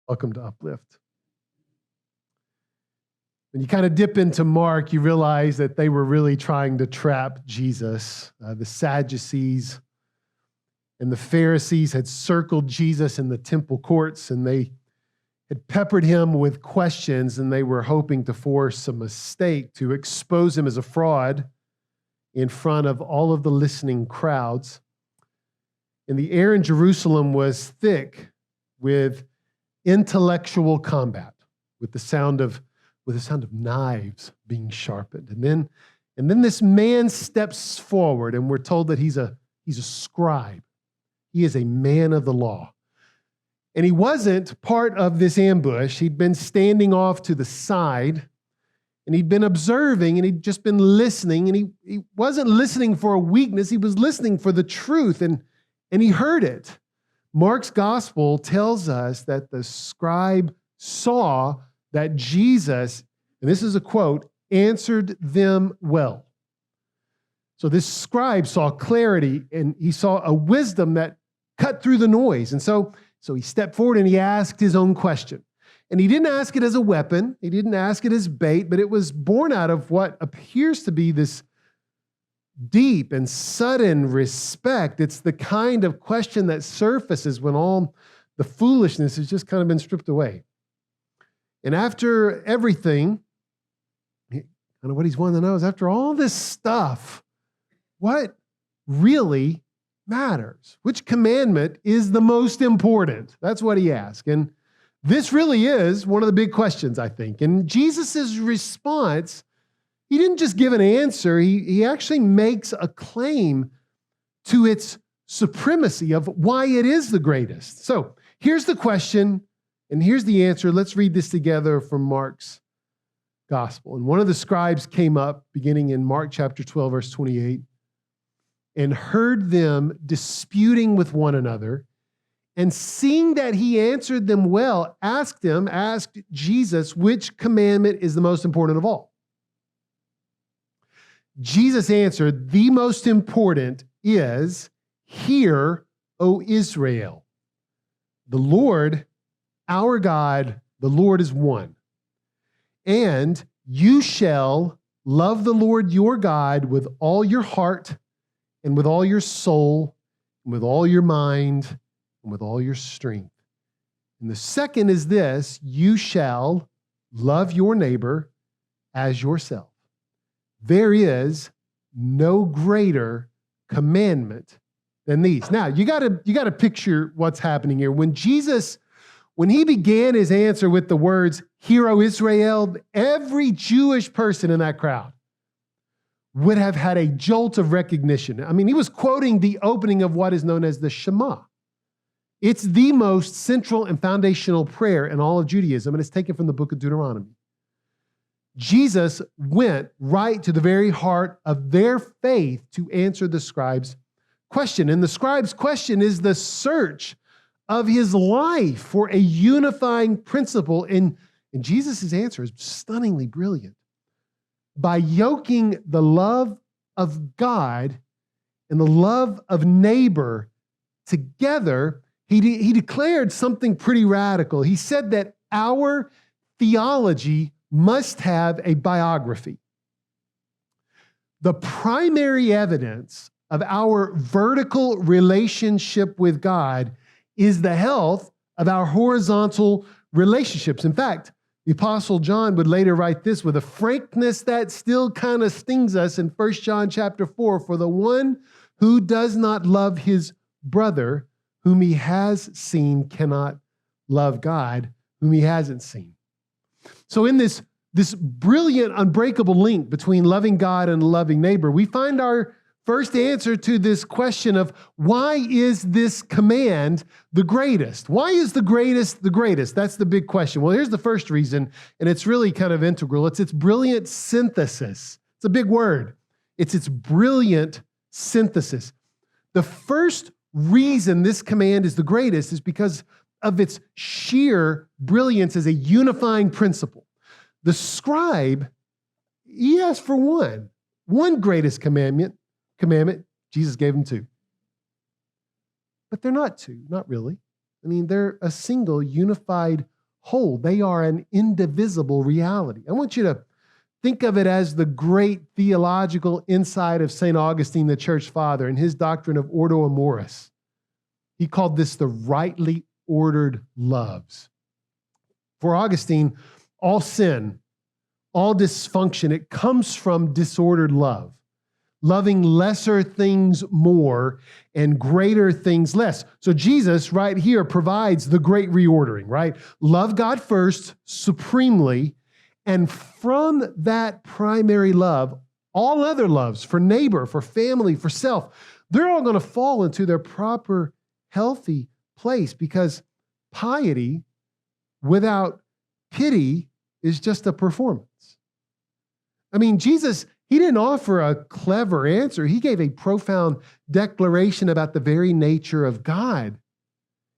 Welcome to Uplift. When you kind of dip into Mark, you realize that they were really trying to trap Jesus. The Sadducees and the Pharisees had circled Jesus in the temple courts, and they had peppered him with questions, and they were hoping to force a mistake to expose him as a fraud in front of all of the listening crowds. And the air in Jerusalem was thick with intellectual combat, with the sound of knives being sharpened. And then this man steps forward, and we're told that he's a scribe. He is a man of the law. And he wasn't part of this ambush. He'd been standing off to the side, and he'd been observing, and he'd just been listening, and he wasn't listening for a weakness. He was listening for the truth, and he heard it. Mark's gospel tells us that the scribe saw that Jesus, and this is a quote, answered them well. So this scribe saw clarity, and he saw a wisdom that cut through the noise. And so he stepped forward and he asked his own question. And he didn't ask it as a weapon. He didn't ask it as bait, but it was born out of what appears to be this deep and sudden respect. It's the kind of question that surfaces when all the foolishness has just kind of been stripped away. And after everything, kind of what he's wanting to know is, after all this stuff, what really matters? Which commandment is the most important? That's what he asked. And this really is one of the big questions, I think. And Jesus' response, he didn't just give an answer, he actually makes a claim to its supremacy of why it is the greatest. So here's the question, and here's the answer. Let's read this together from Mark's gospel. And one of the scribes came up, beginning in Mark chapter 12, verse 28, and heard them disputing with one another, and seeing that he answered them well, asked Jesus, which commandment is the most important of all? Jesus answered, the most important is, hear, O Israel. The Lord, our God, the Lord is one. And you shall love the Lord your God with all your heart and with all your soul and with all your mind and with all your strength. And the second is this, you shall love your neighbor as yourself. There is no greater commandment than these. Now, you got to picture what's happening here. When he began his answer with the words, "Hear, O Israel," every Jewish person in that crowd would have had a jolt of recognition. I mean, he was quoting the opening of what is known as the Shema. It's the most central and foundational prayer in all of Judaism, and it's taken from the book of Deuteronomy. Jesus went right to the very heart of their faith to answer the scribe's question. And the scribe's question is the search of his life for a unifying principle. And Jesus' answer is stunningly brilliant. By yoking the love of God and the love of neighbor together, he declared something pretty radical. He said that our theology must have a biography. The primary evidence of our vertical relationship with God is the health of our horizontal relationships. In fact, the Apostle John would later write this with a frankness that still kind of stings us in 1 John chapter 4, for the one who does not love his brother whom he has seen cannot love God whom he hasn't seen. So in this brilliant, unbreakable link between loving God and loving neighbor, we find our first answer to this question of why is this command the greatest? Why is the greatest the greatest? That's the big question. Well, here's the first reason, and it's really kind of integral. It's its brilliant synthesis. It's a big word. It's its brilliant synthesis. The first reason this command is the greatest is because of its sheer brilliance as a unifying principle. The scribe, he asked for one greatest commandment. Jesus gave him two. But they're not two, not really. I mean, they're a single, unified, whole. They are an indivisible reality. I want you to think of it as the great theological insight of St. Augustine, the church father, and his doctrine of ordo amoris. He called this the rightly ordered loves. For Augustine, all sin, all dysfunction, it comes from disordered love. Loving lesser things more and greater things less. So Jesus right here provides the great reordering, right? Love God first, supremely, and from that primary love, all other loves for neighbor, for family, for self, they're all going to fall into their proper, healthy place, because piety without pity is just a performance. I mean, Jesus, he didn't offer a clever answer. He gave a profound declaration about the very nature of God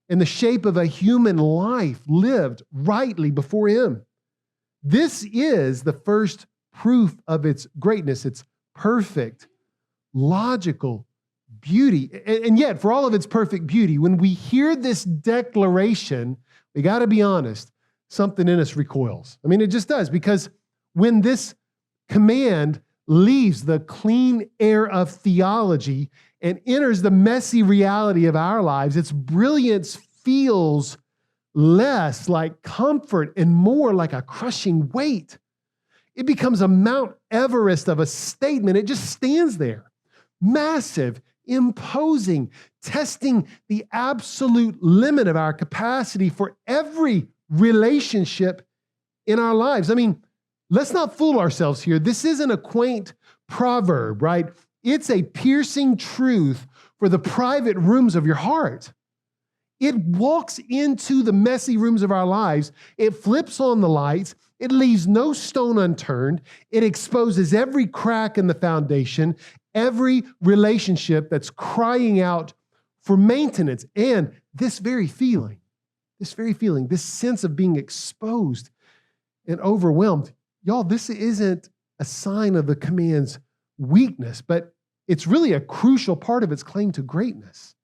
and the shape of a human life lived rightly before him. This is the first proof of its greatness, its perfect, logical beauty. And yet, for all of its perfect beauty, when we hear this declaration, we got to be honest, something in us recoils. I mean, it just does, because when this command leaves the clean air of theology and enters the messy reality of our lives, its brilliance feels less like comfort and more like a crushing weight. It becomes a Mount Everest of a statement. It just stands there, massive, imposing, testing the absolute limit of our capacity for every relationship in our lives. I mean, let's not fool ourselves here. This isn't a quaint proverb, right? It's a piercing truth for the private rooms of your heart. It walks into the messy rooms of our lives. It flips on the lights. It leaves no stone unturned. It exposes every crack in the foundation, every relationship that's crying out for maintenance. And this very feeling, this sense of being exposed and overwhelmed, y'all, this isn't a sign of the command's weakness, but it's really a crucial part of its claim to greatness,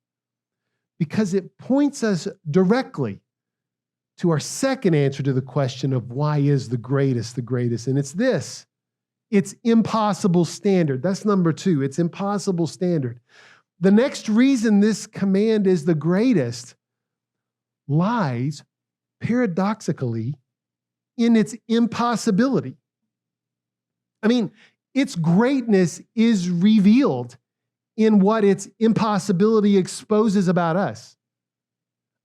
because it points us directly to our second answer to the question of why is the greatest the greatest? And it's this: it's impossible standard. That's number two. It's impossible standard. The next reason this command is the greatest lies, paradoxically, in its impossibility. I mean, its greatness is revealed in what its impossibility exposes about us.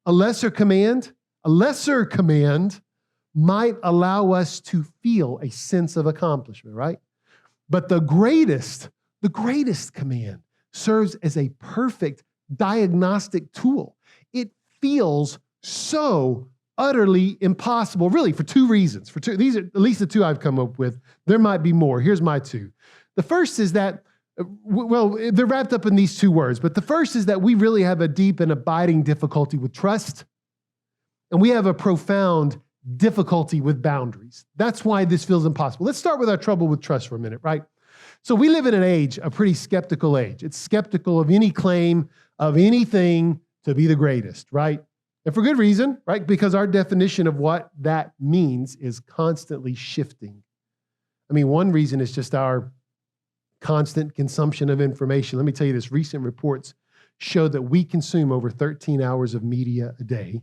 A lesser command might allow us to feel a sense of accomplishment, right? But the greatest command serves as a perfect diagnostic tool. It feels so utterly impossible, really, for two reasons. These are at least the two I've come up with. There might be more. Here's my two. The first is that, well, they're wrapped up in these two words, but the first is that we really have a deep and abiding difficulty with trust, and we have a profound difficulty with boundaries. That's why this feels impossible. Let's start with our trouble with trust for a minute, right? So we live in an age, a pretty skeptical age. It's skeptical of any claim of anything to be the greatest, right? And for good reason, right? Because our definition of what that means is constantly shifting. I mean, one reason is just our constant consumption of information. Let me tell you this. Recent reports show that we consume over 13 hours of media a day,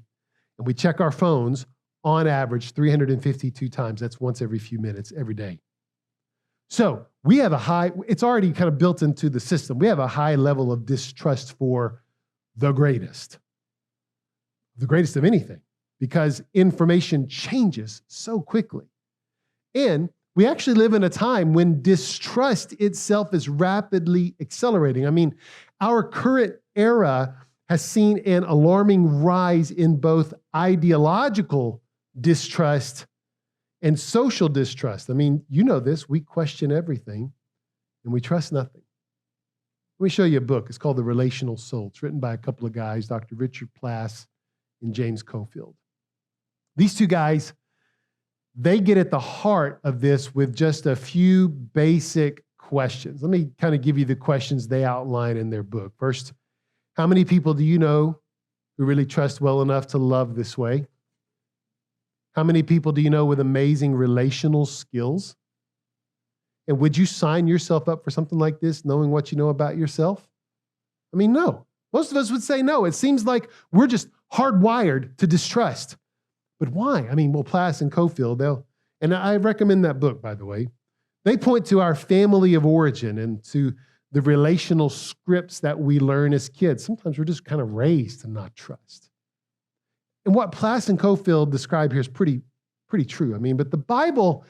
and we check our phones on average 352 times. That's once every few minutes, every day. So we have it's already kind of built into the system. We have a high level of distrust for the greatest of anything, because information changes so quickly. And we actually live in a time when distrust itself is rapidly accelerating. I mean, our current era has seen an alarming rise in both ideological distrust and social distrust. I mean, you know this, we question everything and we trust nothing. Let me show you a book. It's called The Relational Soul. It's written by a couple of guys, Dr. Richard Plass and James Cofield. These two guys, they get at the heart of this with just a few basic questions. Let me kind of give you the questions they outline in their book. First, how many people do you know who really trust well enough to love this way? How many people do you know with amazing relational skills? And would you sign yourself up for something like this, knowing what you know about yourself? I mean, no. Most of us would say no. It seems like we're just hardwired to distrust. But why? I mean, well, Plass and Cofield, and I recommend that book, by the way. They point to our family of origin and to the relational scripts that we learn as kids. Sometimes we're just kind of raised to not trust. And what Plass and Cofield describe here is pretty true. I mean, but the Bible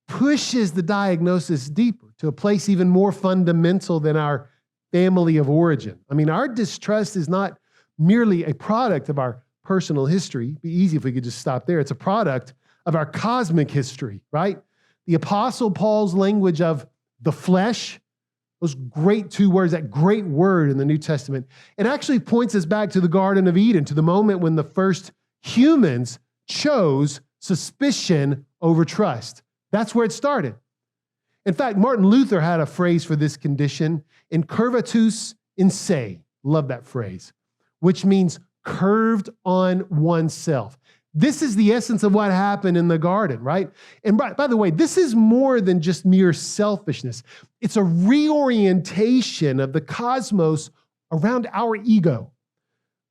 pushes the diagnosis deeper to a place even more fundamental than our family of origin. I mean, our distrust is not merely a product of our personal history. It'd be easy if we could just stop there. It's a product of our cosmic history, right? The Apostle Paul's language of the flesh, those great two words, that great word in the New Testament, it actually points us back to the Garden of Eden, to the moment when the first humans chose suspicion over trust. That's where it started. In fact, Martin Luther had a phrase for this condition, incurvatus in se. Love that phrase, which means curved on oneself. This is the essence of what happened in the garden, right? And by the way, this is more than just mere selfishness. It's a reorientation of the cosmos around our ego.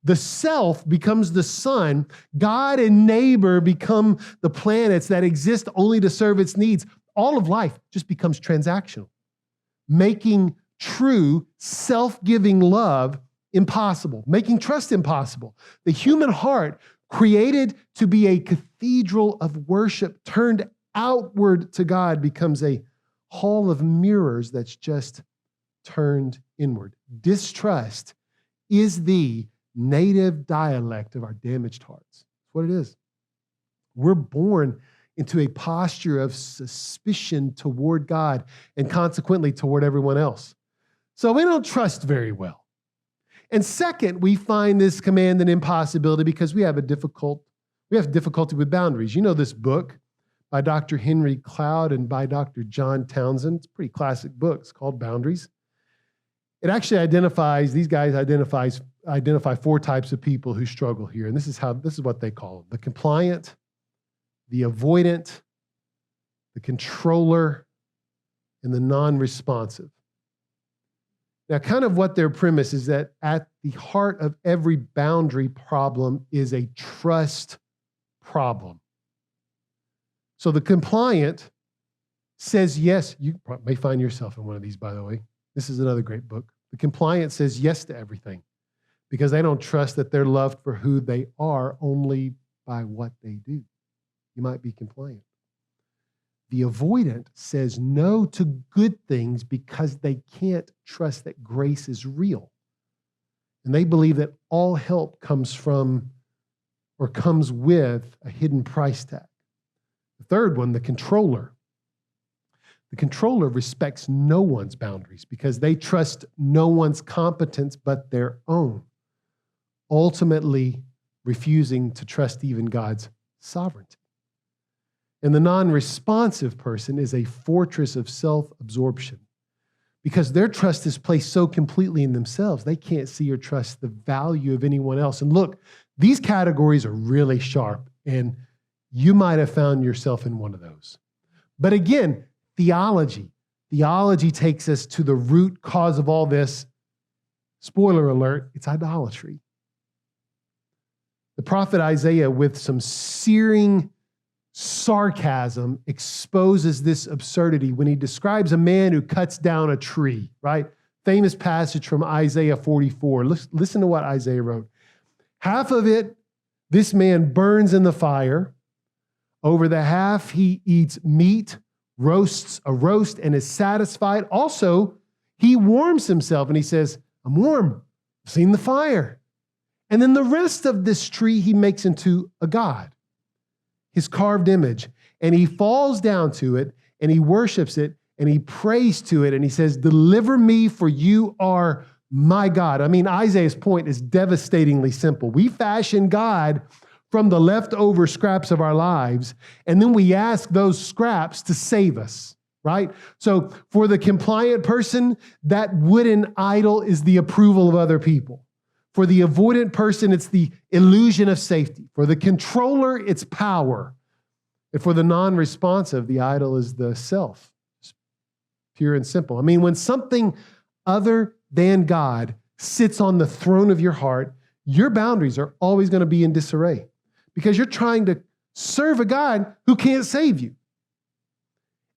The self becomes the sun. God and neighbor become the planets that exist only to serve its needs. All of life just becomes transactional, making true self-giving love impossible, making trust impossible. The human heart, created to be a cathedral of worship, turned outward to God, becomes a hall of mirrors that's just turned inward. Distrust is the native dialect of our damaged hearts. That's what it is. We're born into a posture of suspicion toward God and consequently toward everyone else. So we don't trust very well. And second, we find this command an impossibility because we have difficulty with boundaries. You know this book by Dr. Henry Cloud and by Dr. John Townsend. It's a pretty classic book. It's called Boundaries. It actually identify four types of people who struggle here. And this is what they call them: the compliant, the avoidant, the controller, and the non-responsive. Now, kind of what their premise is that at the heart of every boundary problem is a trust problem. So the compliant says yes. You may find yourself in one of these, by the way. This is another great book. The compliant says yes to everything because they don't trust that they're loved for who they are, only by what they do. You might be compliant. The avoidant says no to good things because they can't trust that grace is real. And they believe that all help comes from or comes with a hidden price tag. The third one, the controller. The controller respects no one's boundaries because they trust no one's competence but their own, ultimately refusing to trust even God's sovereignty. And the non-responsive person is a fortress of self-absorption because their trust is placed so completely in themselves, they can't see or trust the value of anyone else. And look, these categories are really sharp, and you might have found yourself in one of those. But again, theology takes us to the root cause of all this. Spoiler alert, it's idolatry. The prophet Isaiah, with some searing sarcasm, exposes this absurdity when he describes a man who cuts down a tree, right? Famous passage from Isaiah 44. Listen to what Isaiah wrote. Half of it, this man burns in the fire. Over the half, he eats meat, roasts a roast, and is satisfied. Also, he warms himself and he says, I'm warm. I've seen the fire. And then the rest of this tree he makes into a god, his carved image, and he falls down to it and he worships it and he prays to it and he says, deliver me, for you are my God. I mean, Isaiah's point is devastatingly simple. We fashion God from the leftover scraps of our lives, and then we ask those scraps to save us, right? So for the compliant person, that wooden idol is the approval of other people. For the avoidant person, it's the illusion of safety. For the controller, it's power. And for the non-responsive, the idol is the self. It's pure and simple. I mean, when something other than God sits on the throne of your heart, your boundaries are always going to be in disarray because you're trying to serve a God who can't save you.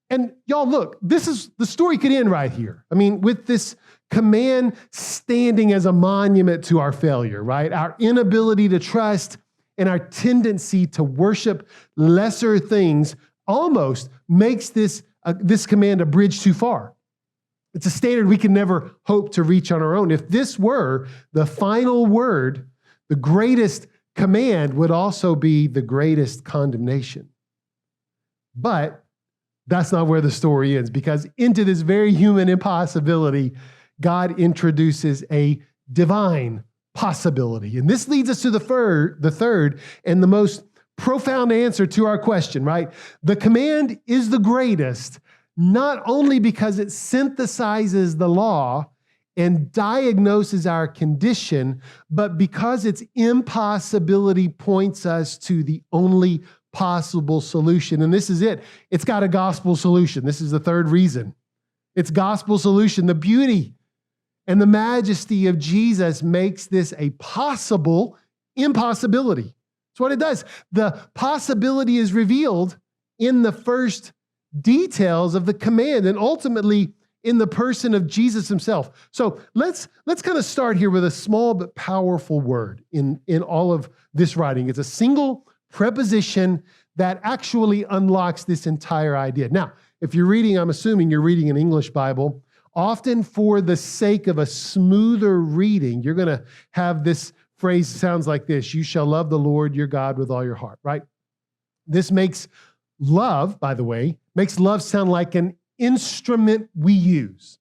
And y'all, look, the story could end right here. I mean, with this command standing as a monument to our failure, right? Our inability to trust and our tendency to worship lesser things almost makes this command a bridge too far. It's a standard we can never hope to reach on our own. If this were the final word, the greatest command would also be the greatest condemnation. But that's not where the story ends, because into this very human impossibility, God introduces a divine possibility. And this leads us to the third and the most profound answer to our question, right? The command is the greatest, not only because it synthesizes the law and diagnoses our condition, but because its impossibility points us to the only possible solution. And this is it. It's got a gospel solution. This is the third reason. It's gospel solution. The beauty and the majesty of Jesus makes this a possible impossibility. That's what it does. The possibility is revealed in the first details of the command and ultimately in the person of Jesus himself. So let's kind of start here with a small but powerful word in all of this writing. It's a single preposition that actually unlocks this entire idea. Now, if you're reading, I'm assuming you're reading an English Bible, often for the sake of a smoother reading, you're going to have this phrase sounds like this: you shall love the Lord your God with all your heart, right? This makes love, by the way, makes love sound like an instrument we use.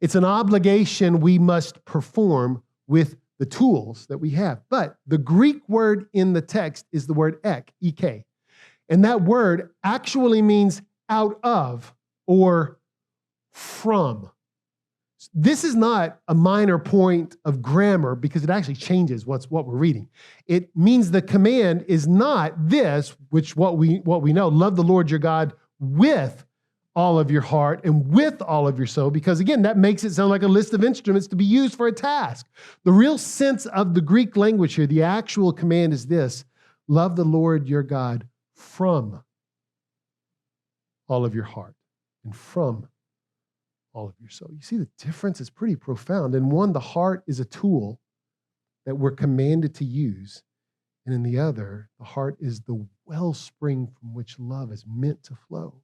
It's an obligation we must perform with the tools that we have. But the Greek word in the text is the word ek. And that word actually means out of or from. This is not a minor point of grammar because it actually changes what we're reading. It means the command is not this, which what we know, love the Lord your God with all of your heart and with all of your soul, because again, that makes it sound like a list of instruments to be used for a task. The real sense of the Greek language here, the actual command is this: love the Lord your God from all of your heart and from all of your soul. You see the difference is pretty profound. In one, the heart is a tool that we're commanded to use. And in the other, the heart is the wellspring from which love is meant to flow.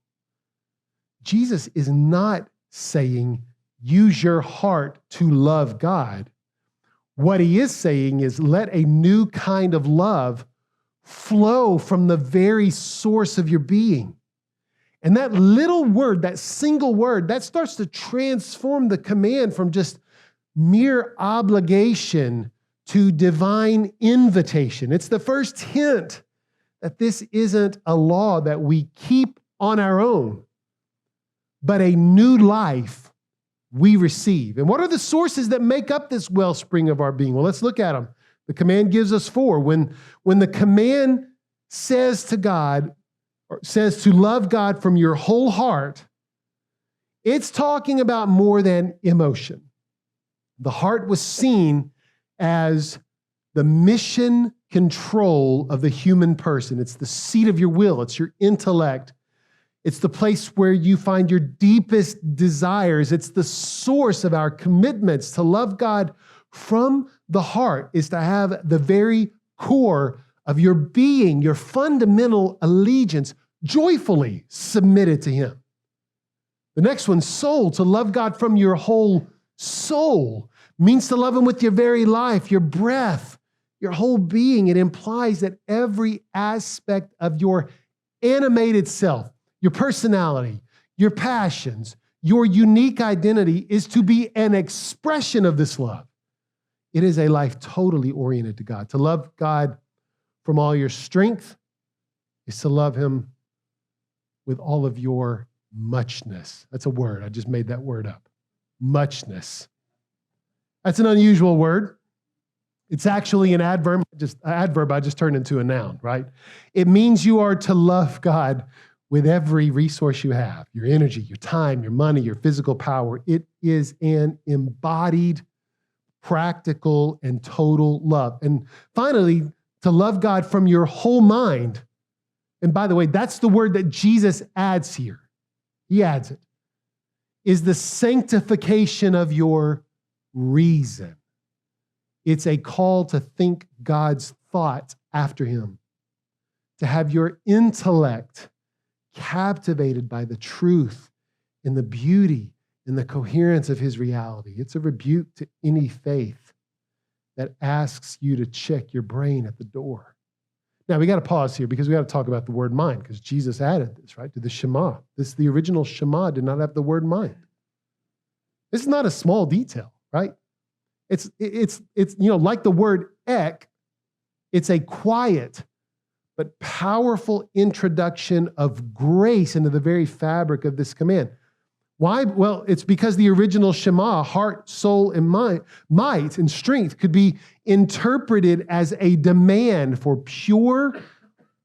Jesus is not saying, use your heart to love God. What he is saying is, let a new kind of love flow from the very source of your being. And that little word, that single word, that starts to transform the command from just mere obligation to divine invitation. It's the first hint that this isn't a law that we keep on our own, but a new life we receive. And what are the sources that make up this wellspring of our being? Well, let's look at them. The command gives us four. When the command says to God, or says to love God from your whole heart, it's talking about more than emotion. The heart was seen as the mission control of the human person. It's the seat of your will. It's your intellect. It's the place where you find your deepest desires. It's the source of our commitments. To love God from the heart is to have the very core of your being, your fundamental allegiance, joyfully submitted to him. The next one, soul. To love God from your whole soul means to love him with your very life, your breath, your whole being. It implies that every aspect of your animated self, your personality, your passions, your unique identity is to be an expression of this love. It is a life totally oriented to God. To love God from all your strength is to love him with all of your muchness. That's a word. I just made that word up. Muchness. That's an unusual word. It's actually an adverb. I just turned into a noun, right? It means you are to love God with every resource you have, your energy, your time, your money, your physical power. It is an embodied, practical, and total love. And finally, to love God from your whole mind. And by the way, that's the word that Jesus adds here. He adds it. Is the sanctification of your reason. It's a call to think God's thoughts after him, to have your intellect captivated by the truth and the beauty and the coherence of his reality. It's a rebuke to any faith that asks you to check your brain at the door. Now, we got to pause here because we got to talk about the word mind, because Jesus added this, right, to the Shema. The original Shema did not have the word mind. This is not a small detail, right? It's like the word ek, it's a quiet but powerful introduction of grace into the very fabric of this command. Why? Well, it's because the original Shema, heart, soul, and mind, might and strength, could be interpreted as a demand for pure,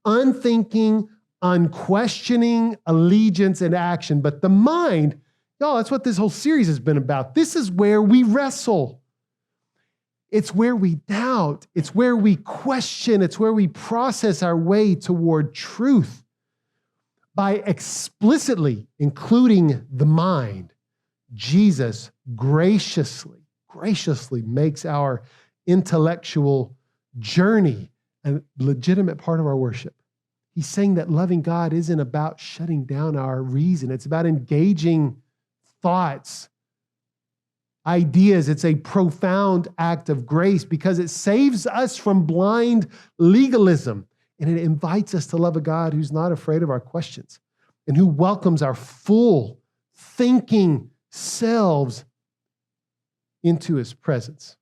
unthinking, unquestioning allegiance and action. But the mind, y'all, that's what this whole series has been about. This is where we wrestle. It's where we doubt. It's where we question. It's where we process our way toward truth. By explicitly including the mind, Jesus graciously makes our intellectual journey a legitimate part of our worship. He's saying that loving God isn't about shutting down our reason. It's about engaging thoughts, ideas. It's a profound act of grace because it saves us from blind legalism. And it invites us to love a God who's not afraid of our questions and who welcomes our full thinking selves into his presence.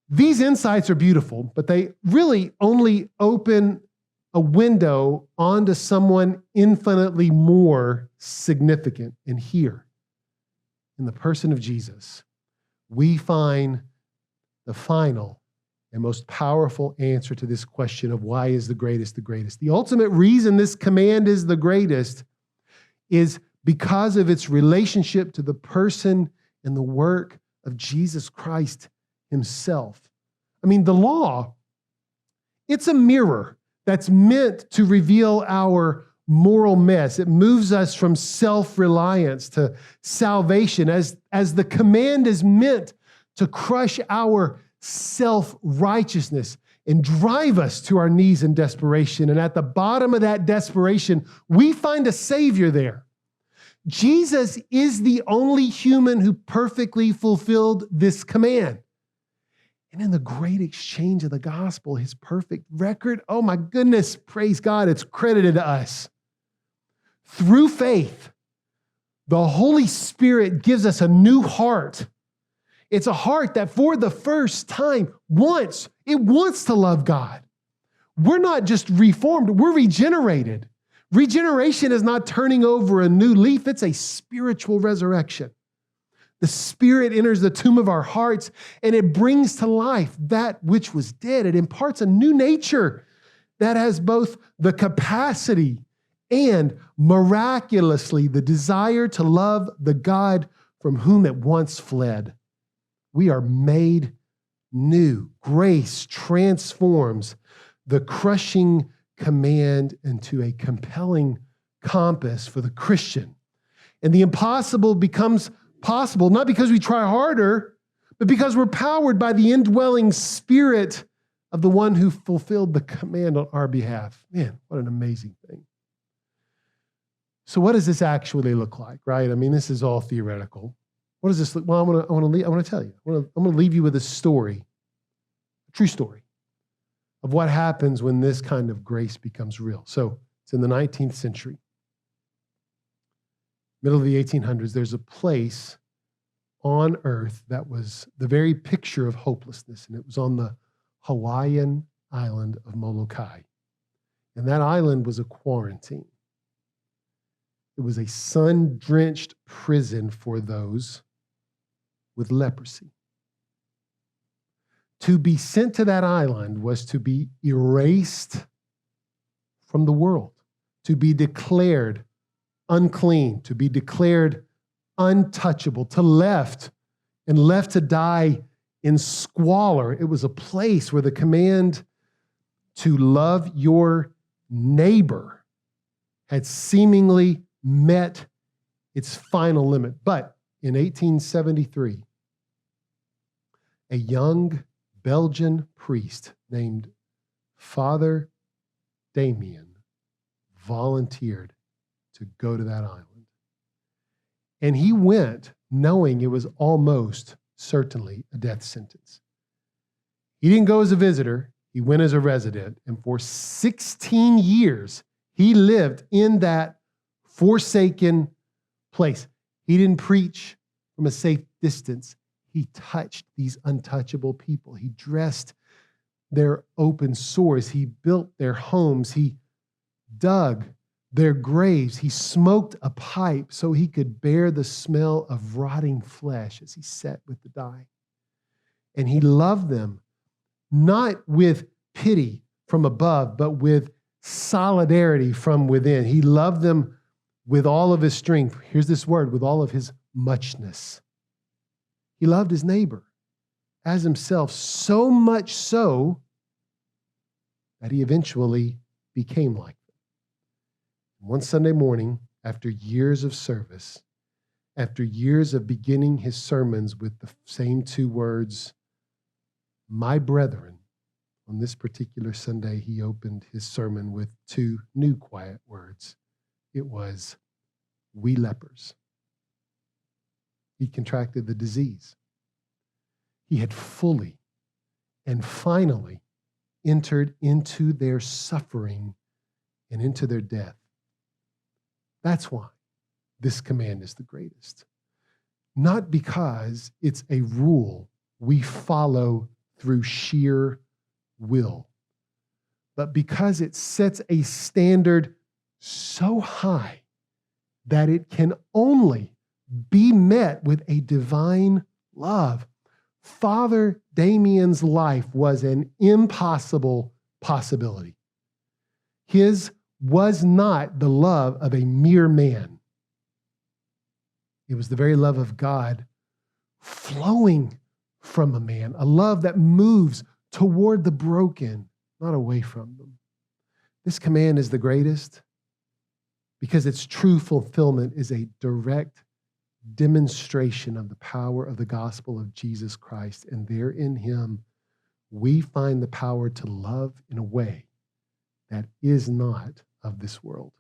These insights are beautiful, but they really only open a window onto someone infinitely more significant. And here, in the person of Jesus, we find the final and most powerful answer to this question of why is the greatest the greatest. The ultimate reason this command is the greatest is because of its relationship to the person and the work of Jesus Christ himself. I mean, the law, it's a mirror that's meant to reveal our moral mess. It moves us from self-reliance to salvation as the command is meant to crush our self-righteousness and drive us to our knees in desperation. And at the bottom of that desperation, we find a Savior there. Jesus is the only human who perfectly fulfilled this command. And in the great exchange of the gospel, his perfect record, oh my goodness, praise God, it's credited to us. Through faith, the Holy Spirit gives us a new heart. It's a heart that for the first time wants to love God. We're not just reformed, we're regenerated. Regeneration is not turning over a new leaf, it's a spiritual resurrection. The Spirit enters the tomb of our hearts and it brings to life that which was dead. It imparts a new nature that has both the capacity and miraculously the desire to love the God from whom it once fled. We are made new. Grace transforms the crushing command into a compelling compass for the Christian. And the impossible becomes possible, not because we try harder, but because we're powered by the indwelling Spirit of the one who fulfilled the command on our behalf. Man, what an amazing thing. So what does this actually look like, right? I mean, this is all theoretical. What does this look? Well, I want to tell you. I'm going to leave you with a story, a true story of what happens when this kind of grace becomes real. So it's in the 19th century, middle of the 1800s. There's a place on earth that was the very picture of hopelessness, and it was on the Hawaiian island of Molokai. And that island was a quarantine. It was a sun-drenched prison for those with leprosy. To be sent to that island was to be erased from the world, to be declared unclean, to be declared untouchable, to left to die in squalor. It was a place where the command to love your neighbor had seemingly met its final limit. But in 1873, a young Belgian priest named Father Damien volunteered to go to that island. And he went knowing it was almost certainly a death sentence. He didn't go as a visitor, he went as a resident. And for 16 years, he lived in that forsaken place. He didn't preach from a safe distance. He touched these untouchable people. He dressed their open sores. He built their homes. He dug their graves. He smoked a pipe so he could bear the smell of rotting flesh as he sat with the dying. And he loved them, not with pity from above, but with solidarity from within. He loved them with all of his strength. Here's this word, with all of his muchness. He loved his neighbor as himself, so much so that he eventually became like them. One Sunday morning, after years of service, after years of beginning his sermons with the same two words, my brethren, on this particular Sunday, he opened his sermon with two new quiet words. It was, we lepers. He contracted the disease. He had fully and finally entered into their suffering and into their death. That's why this command is the greatest. Not because it's a rule we follow through sheer will, but because it sets a standard so high that it can only be met with a divine love. Father Damien's life was an impossible possibility. His was not the love of a mere man. It was the very love of God flowing from a man, a love that moves toward the broken, not away from them. This command is the greatest because its true fulfillment is a direct demonstration of the power of the gospel of Jesus Christ. And there in him, we find the power to love in a way that is not of this world.